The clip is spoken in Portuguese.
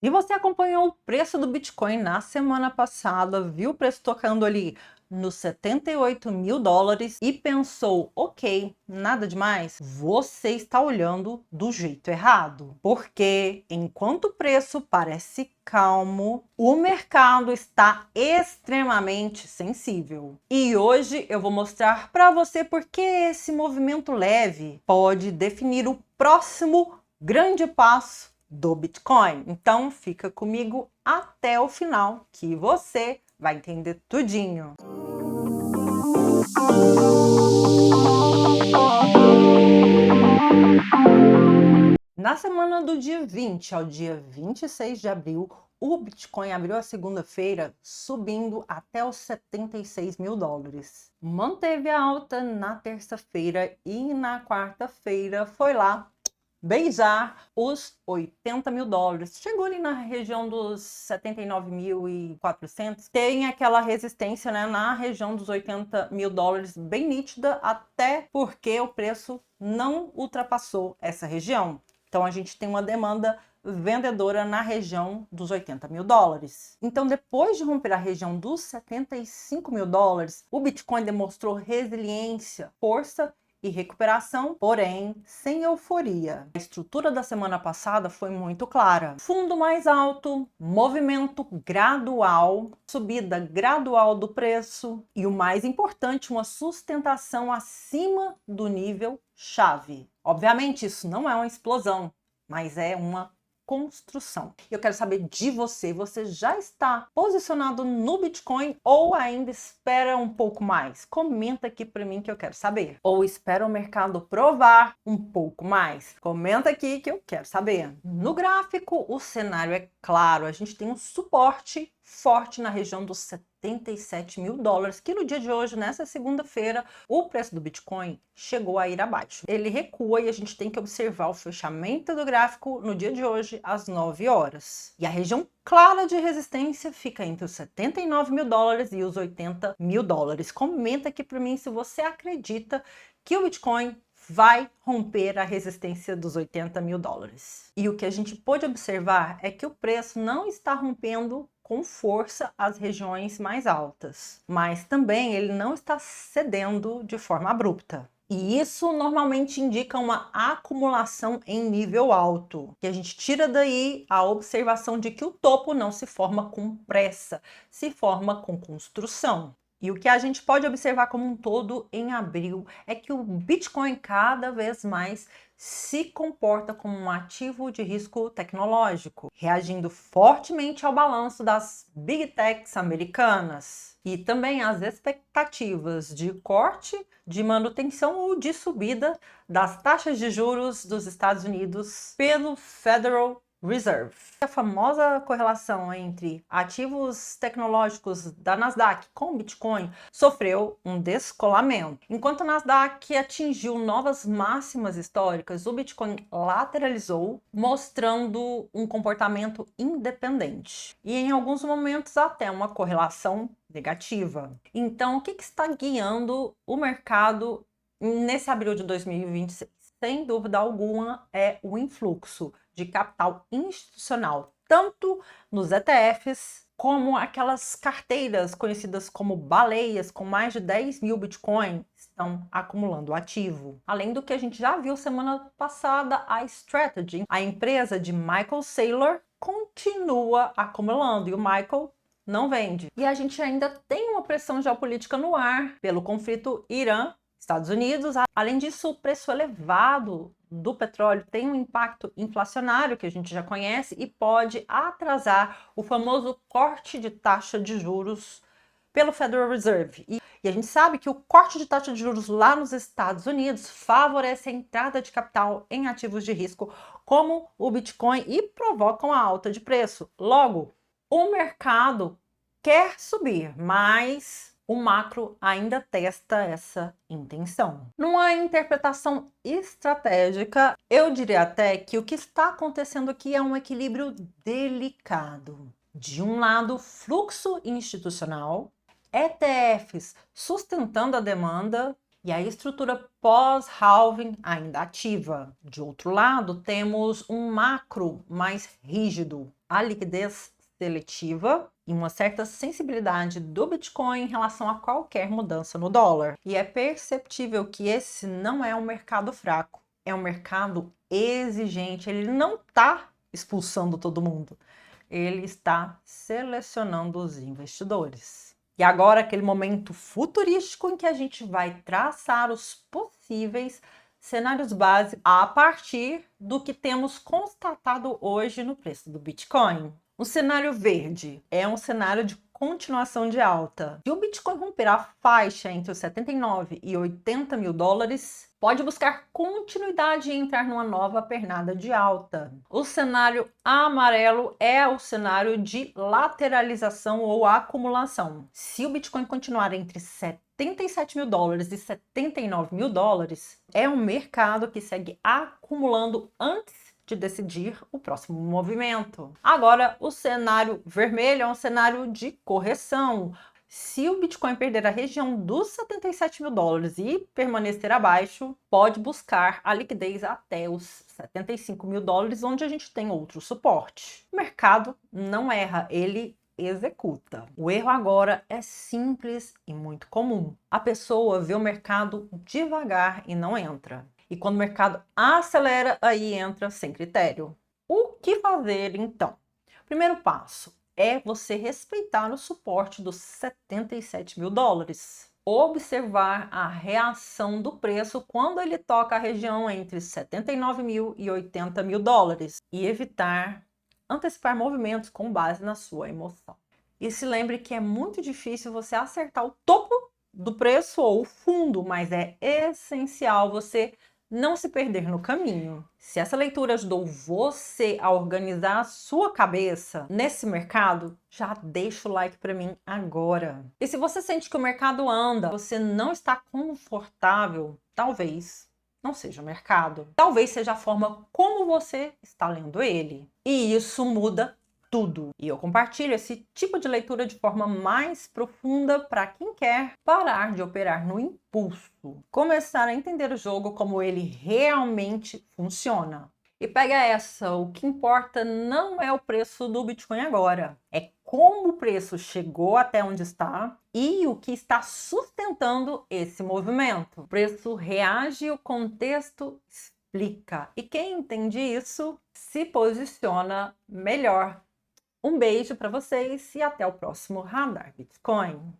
E você acompanhou o preço do Bitcoin na semana passada, viu o preço tocando ali nos 78 mil dólares e pensou, ok, nada demais? Você está olhando do jeito errado. Porque enquanto o preço parece calmo, o mercado está extremamente sensível. E hoje eu vou mostrar para você por que esse movimento leve pode definir o próximo grande passo do Bitcoin. Então fica comigo até o final que você vai entender tudinho. Na semana do dia 20 ao dia 26 de abril, o Bitcoin abriu a segunda-feira subindo até os 76 mil dólares. Manteve a alta na terça-feira e na quarta-feira foi lá beijar os 80 mil dólares. Chegou ali na região dos 79.400. Tem aquela resistência, né, na região dos 80 mil dólares bem nítida, até porque o preço não ultrapassou essa região. Então a gente tem uma demanda vendedora na região dos 80 mil dólares. Então, depois de romper a região dos 75 mil dólares, o Bitcoin demonstrou resiliência, força e recuperação, porém sem euforia. A estrutura da semana passada foi muito clara. Fundo mais alto, movimento gradual, subida gradual do preço e o mais importante, uma sustentação acima do nível chave. Obviamente isso não é uma explosão, mas é uma construção. Eu quero saber de você. Você já está posicionado no Bitcoin ou ainda espera um pouco mais? Comenta aqui para mim que eu quero saber. Ou espera o mercado provar um pouco mais? Comenta aqui que eu quero saber. No gráfico, o cenário é claro. A gente tem um suporte forte na região dos 77 mil dólares, que no dia de hoje, nessa segunda-feira, o preço do Bitcoin chegou a ir abaixo. Ele recua e a gente tem que observar o fechamento do gráfico no dia de hoje, às 9 horas. E a região clara de resistência fica entre os 79 mil dólares e os 80 mil dólares. Comenta aqui para mim se você acredita que o Bitcoin vai romper a resistência dos 80 mil dólares. E o que a gente pôde observar é que o preço não está rompendo com força as regiões mais altas, mas também ele não está cedendo de forma abrupta. E isso normalmente indica uma acumulação em nível alto, que a gente tira daí a observação de que o topo não se forma com pressa, se forma com construção. E o que a gente pode observar como um todo em abril é que o Bitcoin cada vez mais se comporta como um ativo de risco tecnológico, reagindo fortemente ao balanço das Big Techs americanas e também às expectativas de corte, de manutenção ou de subida das taxas de juros dos Estados Unidos pelo Federal Reserve. A famosa correlação entre ativos tecnológicos da Nasdaq com Bitcoin sofreu um descolamento. Enquanto o Nasdaq atingiu novas máximas históricas, o Bitcoin lateralizou, mostrando um comportamento independente e em alguns momentos até uma correlação negativa. Então, o que está guiando o mercado nesse abril de 2026? Sem dúvida alguma, é o influxo de capital institucional, tanto nos ETFs como aquelas carteiras conhecidas como baleias com mais de 10 mil Bitcoin estão acumulando ativo. Além do que a gente já viu semana passada, a Strategy, a empresa de Michael Saylor, continua acumulando e o Michael não vende. E a gente ainda tem uma pressão geopolítica no ar pelo conflito Irã-Estados Unidos. Além disso, o preço elevado do petróleo tem um impacto inflacionário que a gente já conhece e pode atrasar o famoso corte de taxa de juros pelo Federal Reserve. E a gente sabe que o corte de taxa de juros lá nos Estados Unidos favorece a entrada de capital em ativos de risco como o Bitcoin e provocam a alta de preço. Logo, o mercado quer subir, mas o macro ainda testa essa intenção. Numa interpretação estratégica, eu diria até que o que está acontecendo aqui é um equilíbrio delicado. De um lado, fluxo institucional, ETFs sustentando a demanda e a estrutura pós-halving ainda ativa. De outro lado, temos um macro mais rígido, a liquidez seletiva e uma certa sensibilidade do Bitcoin em relação a qualquer mudança no dólar. E é perceptível que esse não é um mercado fraco, é um mercado exigente, ele não está expulsando todo mundo, ele está selecionando os investidores. E agora aquele momento futurístico em que a gente vai traçar os possíveis cenários básicos a partir do que temos constatado hoje no preço do Bitcoin. O cenário verde é um cenário de continuação de alta. Se o Bitcoin romper a faixa entre os 79 e 80 mil dólares, pode buscar continuidade e entrar numa nova pernada de alta. O cenário amarelo é o cenário de lateralização ou acumulação. Se o Bitcoin continuar entre 77 mil dólares e 79 mil dólares, é um mercado que segue acumulando antes de decidir o próximo movimento. Agora, o cenário vermelho é um cenário de correção. Se o Bitcoin perder a região dos 77 mil dólares e permanecer abaixo, pode buscar a liquidez até os 75 mil dólares, onde a gente tem outro suporte. O mercado não erra, ele executa. O erro agora é simples e muito comum. A pessoa vê o mercado devagar e não entra. E quando o mercado acelera, aí entra sem critério. O que fazer então? Primeiro passo é você respeitar o suporte dos 77 mil dólares. Observar a reação do preço quando ele toca a região entre 79 mil e 80 mil dólares e evitar antecipar movimentos com base na sua emoção. E se lembre que é muito difícil você acertar o topo do preço ou o fundo, mas é essencial você não se perder no caminho. Se essa leitura ajudou você a organizar a sua cabeça nesse mercado, já deixa o like para mim agora. E se você sente que o mercado anda, você não está confortável, talvez não seja o mercado. Talvez seja a forma como você está lendo ele. E isso muda tudo. E eu compartilho esse tipo de leitura de forma mais profunda para quem quer parar de operar no impulso, começar a entender o jogo como ele realmente funciona. E pega essa, o que importa não é o preço do Bitcoin agora, é como o preço chegou até onde está e o que está sustentando esse movimento. O preço reage, o contexto explica. E quem entende isso se posiciona melhor. Um beijo para vocês e até o próximo Radar Bitcoin.